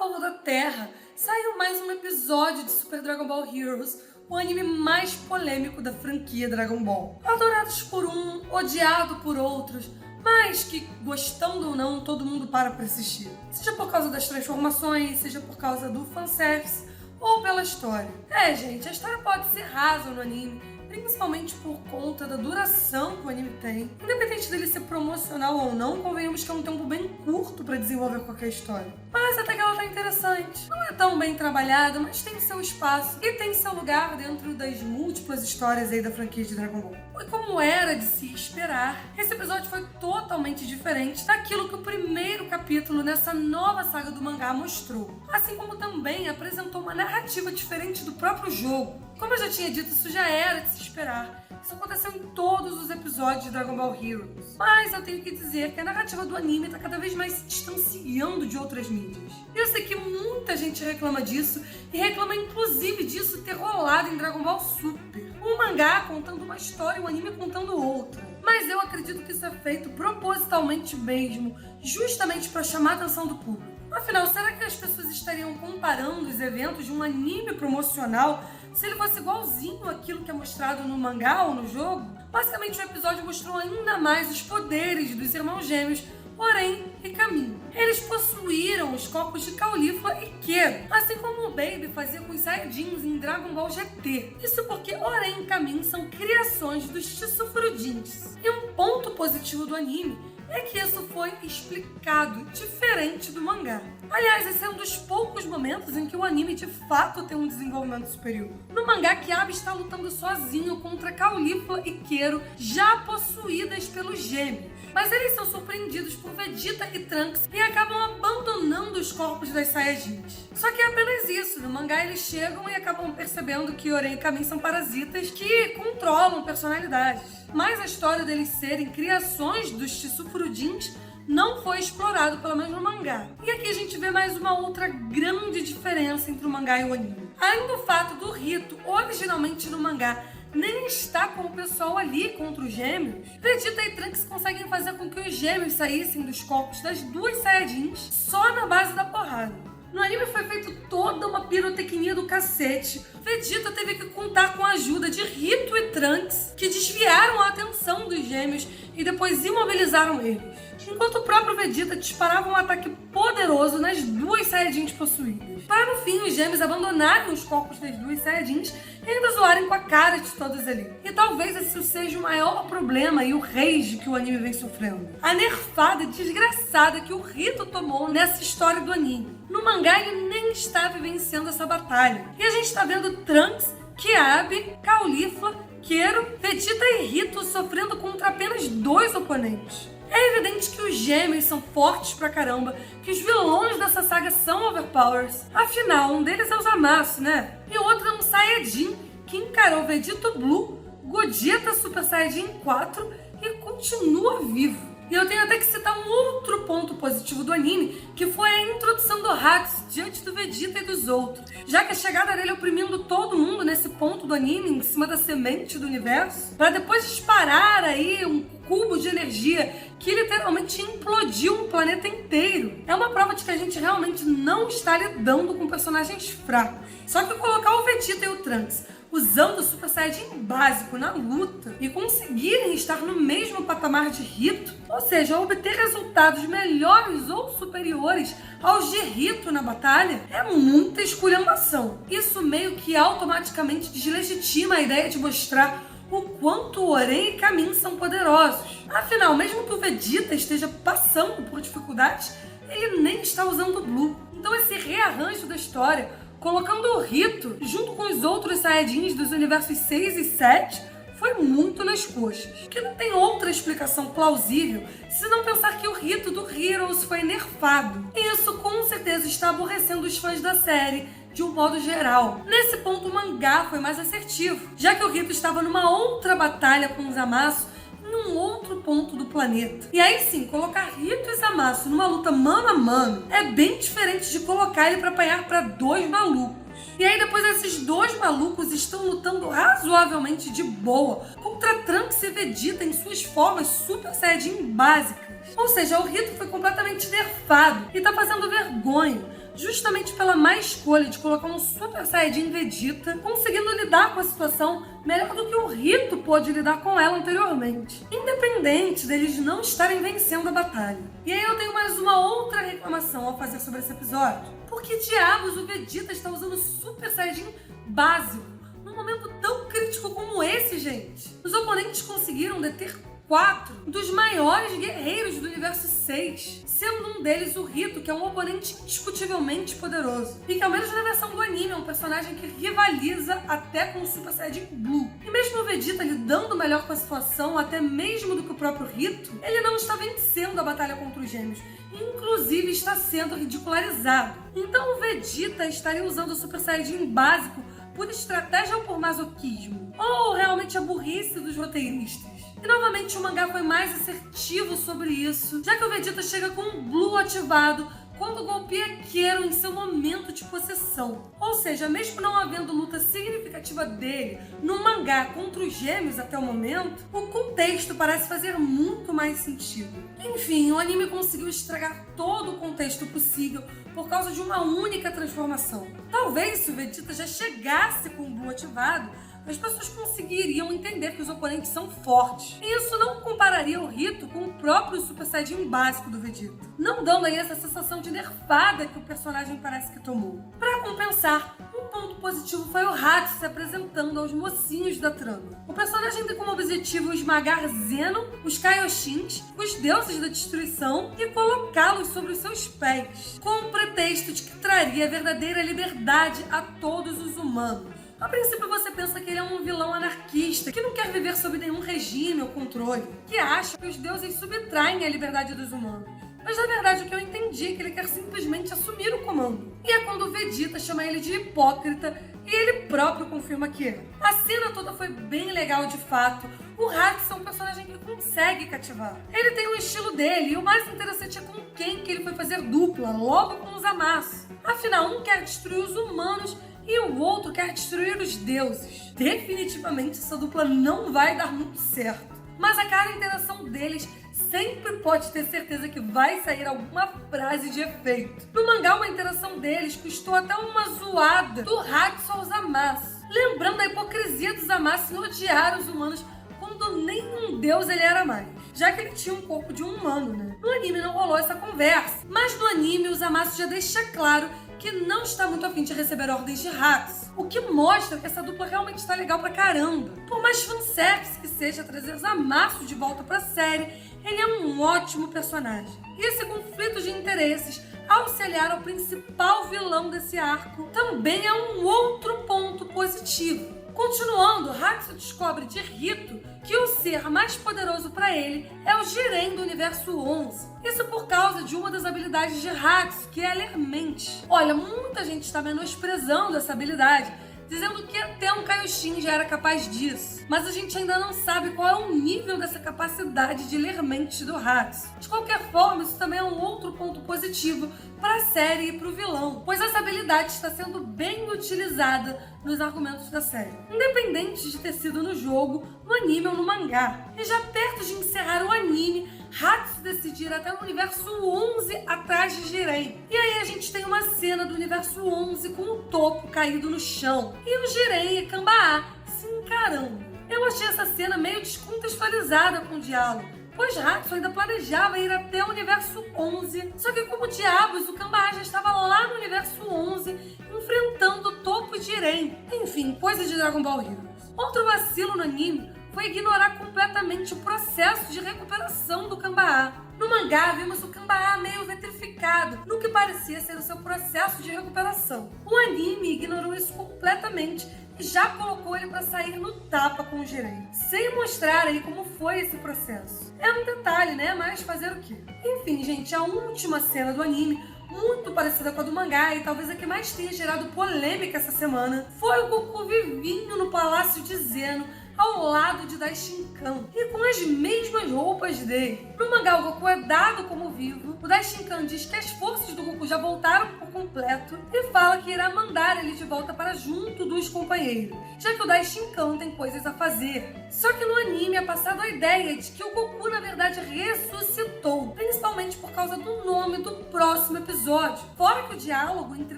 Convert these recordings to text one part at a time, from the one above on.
povo da Terra, saiu mais um episódio de Super Dragon Ball Heroes, o anime mais polêmico da franquia Dragon Ball. Adorados por um, odiado por outros, mas que, gostando ou não, todo mundo para pra assistir. Seja por causa das transformações, seja por causa do fanservice, ou pela história. Gente, a história pode ser rasa no anime, principalmente por conta da duração que o anime tem. Independente dele ser promocional ou não, convenhamos que é um tempo bem curto para desenvolver qualquer história. Mas até que ela tá interessante. Não é tão bem trabalhada, mas tem seu espaço e tem seu lugar dentro das múltiplas histórias aí da franquia de Dragon Ball. E como era de se esperar, esse episódio foi totalmente diferente daquilo que o primeiro capítulo nessa nova saga do mangá mostrou. Assim como também apresentou uma narrativa diferente do próprio jogo. Como eu já tinha dito, isso já era de se esperar. Isso aconteceu em todos os episódios de Dragon Ball Heroes. Mas eu tenho que dizer que a narrativa do anime está cada vez mais se distanciando de outras mídias. Eu sei que muita gente reclama disso, e reclama inclusive disso ter rolado em Dragon Ball Super. Um mangá contando uma história e um anime contando outra. Mas eu acredito que isso é feito propositalmente mesmo, justamente para chamar a atenção do público. Afinal, será que as pessoas estariam comparando os eventos de um anime promocional se ele fosse igualzinho àquilo que é mostrado no mangá ou no jogo? Basicamente, o episódio mostrou ainda mais os poderes dos irmãos gêmeos Oren e Camin. Eles possuíram os corpos de Caulifla e Quero, assim como o Baby fazia com os Saiyajins em Dragon Ball GT. Isso porque Oren e Camin são criações dos Chisufurudins. E um ponto positivo do anime é que isso foi explicado diferente do mangá. Aliás, esse é um dos poucos momentos em que o anime de fato tem um desenvolvimento superior. No mangá, Kiabe está lutando sozinho contra Caulifla e Quero, já possuídas pelos gêmeos. Mas eles são surpreendidos por Vegeta e Trunks e acabam abandonando os corpos das Saiyajins. Só que é apenas isso. No mangá eles chegam e acabam percebendo que Oren e Camin são parasitas que controlam personalidades. Mas a história deles serem criações dos Chisufurudins não foi explorado, pelo menos no mangá. E aqui a gente vê mais uma outra grande diferença entre o mangá e o anime. Além do fato do rito, originalmente no mangá, nem está com o pessoal ali contra os gêmeos, Vegeta e Trunks conseguem fazer com que os gêmeos saíssem dos corpos das duas Saiyajins só na base da porrada. No anime foi feito toda uma pirotecnia do cacete. Vegeta teve que contar com a ajuda de Rito e Trunks, que desviaram a atenção dos gêmeos e depois imobilizaram eles. Enquanto o próprio Vegeta disparava um ataque poderoso nas duas Saiyajins possuídas. Para no fim, os gêmeos abandonarem os corpos das duas Saiyajins e ainda zoarem com a cara de todos ali. E talvez esse seja o maior problema e o rage que o anime vem sofrendo. A nerfada desgraçada que o Rito tomou nessa história do anime. No mangá, ele nem está vivenciando essa batalha. E a gente está vendo Trunks, Kiabe, Caulifla, Quero, Vegeta e Rito sofrendo contra apenas dois oponentes. É evidente que os gêmeos são fortes pra caramba, que os vilões dessa saga são overpowers. Afinal, um deles é o Zamasu, né? E o outro é um Saiyajin que encarou Vegeta Blue, Gogeta Super Saiyajin 4 e continua vivo. E eu tenho até que citar um outro ponto positivo do anime, que foi a introdução do Hatsu diante do Vegeta e dos outros. Já que a chegada dele oprimindo todo mundo nesse ponto do anime, em cima da semente do universo, para depois disparar aí um cubo de energia que literalmente implodiu um planeta inteiro. É uma prova de que a gente realmente não está lidando com personagens fracos. Só que colocar o Vegeta e o Trunks usando o Super Saiyajin básico na luta e conseguirem estar no mesmo patamar de Rito, ou seja, obter resultados melhores ou superiores aos de Rito na batalha, é muita esculhambação. Isso meio que automaticamente deslegitima a ideia de mostrar o quanto Oren e Camin são poderosos. Afinal, mesmo que o Vegeta esteja passando por dificuldades, ele nem está usando o Blue. Então esse rearranjo da história, colocando o Rito junto com os outros Saiyajins dos universos 6 e 7, foi muito nas coxas. Que não tem outra explicação plausível se não pensar que o Rito do Heroes foi nerfado. E isso com certeza está aborrecendo os fãs da série de um modo geral. Nesse ponto, o mangá foi mais assertivo, já que o Rito estava numa outra batalha com o Zamasu em um outro ponto do planeta. E aí sim, colocar Rito e Zamasu numa luta mano a mano é bem diferente de colocar ele para apanhar para dois malucos. E aí depois esses dois malucos estão lutando razoavelmente de boa contra Trunks e Vegeta em suas formas Super Saiyajin básicas. Ou seja, o Rito foi completamente nerfado e tá fazendo vergonha. justamente pela má escolha de colocar um Super Saiyajin Vegeta, conseguindo lidar com a situação melhor do que o Rito pôde lidar com ela anteriormente, independente deles não estarem vencendo a batalha. E aí eu tenho mais uma outra reclamação a fazer sobre esse episódio. Por que diabos o Vegeta está usando o Super Saiyajin básico num momento tão crítico como esse, gente? Os oponentes conseguiram deter 4 dos maiores guerreiros do universo 6, sendo um deles o Rito, que é um oponente indiscutivelmente poderoso, e que ao menos na versão do anime é um personagem que rivaliza até com o Super Saiyajin Blue. E mesmo o Vegeta lidando melhor com a situação, até mesmo do que o próprio Rito, ele não está vencendo a batalha contra os gêmeos, inclusive está sendo ridicularizado. Então o Vegeta estaria usando o Super Saiyajin básico por estratégia ou por masoquismo? Ou realmente a burrice dos roteiristas? E novamente o mangá foi mais assertivo sobre isso, já que o Vegeta chega com um Blue ativado quando golpeia Kero em seu momento de possessão. Ou seja, mesmo não havendo luta significativa dele no mangá contra os gêmeos até o momento, o contexto parece fazer muito mais sentido. Enfim, o anime conseguiu estragar todo o contexto possível por causa de uma única transformação. Talvez se o Vegeta já chegasse com o Blue ativado, as pessoas conseguiriam entender que os oponentes são fortes. E isso não compararia o Rito com o próprio Super Saiyajin básico do Vegeta, não dando aí essa sensação de nerfada que o personagem parece que tomou. Para compensar, um ponto positivo foi o Hatsu se apresentando aos mocinhos da trama. O personagem tem como objetivo esmagar Zeno, os Kaioshins, os deuses da destruição, e colocá-los sobre os seus pés, com o pretexto de que traria a verdadeira liberdade a todos os humanos. A princípio você pensa que ele é um vilão anarquista, que não quer viver sob nenhum regime ou controle, que acha que os deuses subtraem a liberdade dos humanos. Mas na verdade o que eu entendi é que ele quer simplesmente assumir o comando. E é quando o Vegeta chama ele de hipócrita e ele próprio confirma que é. A cena toda foi bem legal de fato. O Hatsu é um personagem que consegue cativar. Ele tem o estilo dele e o mais interessante é com quem que ele foi fazer dupla, logo com o Zamasu. Afinal, um quer destruir os humanos e o outro quer destruir os deuses. Definitivamente essa dupla não vai dar muito certo. Mas a cada interação deles sempre pode ter certeza que vai sair alguma frase de efeito. No mangá, uma interação deles custou até uma zoada do Hatsu ao Zamasu, lembrando a hipocrisia do Zamasu em odiar os humanos quando nenhum deus ele era mais, já que ele tinha um corpo de um humano, né? No anime não rolou essa conversa, mas no anime o Zamasu já deixa claro que não está muito afim de receber ordens de Hatsu, o que mostra que essa dupla realmente está legal pra caramba. Por mais fanservice que seja trazer Zamasu de volta pra série, ele é um ótimo personagem. E esse conflito de interesses, ao se aliar ao principal vilão desse arco, também é um outro ponto positivo. Continuando, Hatsu descobre de Rito que o ser mais poderoso para ele é o Jiren do Universo 11. Isso por causa de uma das habilidades de Hatsu, que é a ler mente. Olha, muita gente está menosprezando essa habilidade, dizendo que até um Kaioshin já era capaz disso. Mas a gente ainda não sabe qual é o nível dessa capacidade de ler mente do Hatsu. De qualquer forma, isso também é um outro ponto positivo para a série e para o vilão, pois essa habilidade está sendo bem utilizada nos argumentos da série, independente de ter sido no jogo, no anime ou no mangá. E já perto de encerrar o anime, Hatsu decide ir até o Universo 11 atrás de Jiren. E aí a gente tem uma cena do Universo 11 com o topo caído no chão e o Jiren e Kambaa se encarando. Eu achei essa cena meio descontextualizada com o diálogo, pois Hatsu ainda planejava ir até o Universo 11, só que como diabos o Kambaa já estava lá no Universo 11 enfrentando o topo e Jiren. Enfim, coisa de Dragon Ball Heroes. Outro vacilo no anime foi ignorar completamente o processo de recuperação do Kambaa. No mangá, vimos o Kambaa meio vitrificado, no que parecia ser o seu processo de recuperação. O anime ignorou isso completamente e já colocou ele para sair no tapa com o Jiren, sem mostrar aí como foi esse processo. É um detalhe, né? Mas fazer o quê? Enfim, gente, a última cena do anime, muito parecida com a do mangá e talvez a que mais tenha gerado polêmica essa semana, foi o Goku vivinho no Palácio de Zeno, ao lado de Daishinkan e com as mesmas roupas dele. No mangá, o Goku é dado como vivo. O Daishinkan diz que as forças do Goku já voltaram por completo e fala que irá mandar ele de volta para junto dos companheiros, já que o Daishinkan tem coisas a fazer. Só que no anime é passado a ideia de que o Goku na verdade ressuscitou, principalmente por causa do nome do próximo episódio. Fora que o diálogo entre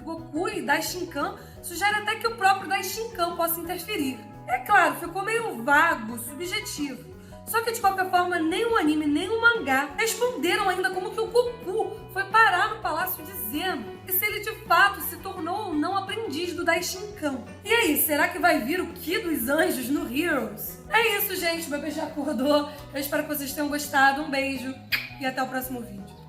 Goku e Daishinkan sugere até que o próprio Daishinkan possa interferir. É claro, ficou meio vago, subjetivo. Só que de qualquer forma, nem o anime nem o mangá responderam ainda como que o Goku foi parar no Palácio de Zeno e se ele de fato se tornou ou não aprendiz do Daishinkan. E aí, será que vai vir o Ki dos Anjos no Heroes? É isso, gente, o bebê já acordou. Eu espero que vocês tenham gostado. Um beijo e até o próximo vídeo.